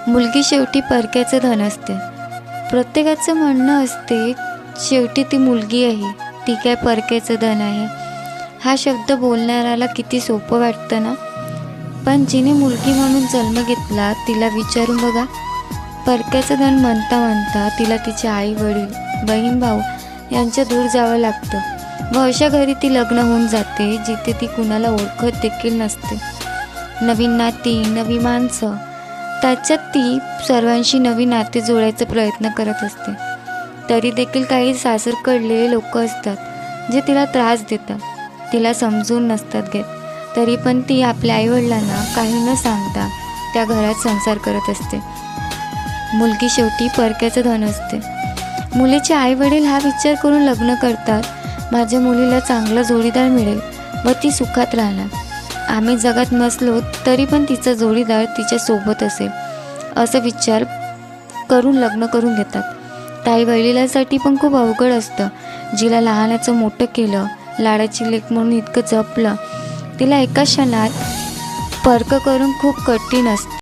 मुलगी शेवटी परक्याचं धन असते. प्रत्येकाचं म्हणणं असते शेवटी ती मुलगी आहे, ती काय परक्याचं धन आहे. हा शब्द बोलणाऱ्याला किती सोपं वाटतं ना, पण जिने मुलगी म्हणून जन्म घेतला तिला विचारून बघा. परक्याचं धन म्हणता म्हणता तिला तिचे आई वडील, बहीण भाऊ यांच्या दूर जावं लागतं व अशा घरी ती लग्न होऊन जाते जिथे ती कुणाला ओळखत देखील नसते. नवीन नाती, नवी माणसं, त्याच्यात ती सर्वांशी नवीन नाते जोडायचा प्रयत्न करत असते. तरी देखील काही सासरकडलेले लोक असतात जे तिला त्रास देतात, तिला समजून नसतात घेत. तरी पण ती आपल्या आईवडिलांना काही न सांगता त्या घरात संसार करत असते. मुलगी शेवटी परक्याचं धन असते. मुलीचे आईवडील हा विचार करून लग्न करतात, माझ्या मुलीला चांगला जोडीदार मिळेल व ती सुखात राहणार. आम्ही जगात नसलो तरी पण तिचा जोडीदार तिच्या सोबत असेल असं विचार करून लग्न करून घेतात. ताई वडिलांसाठी पण खूप अवघड असतं. जिला लहानाचं मोठं केलं, लाडाची लेक म्हणून इतकं जपलं, तिला एका क्षणात परकं करून खूप कठीण असतं.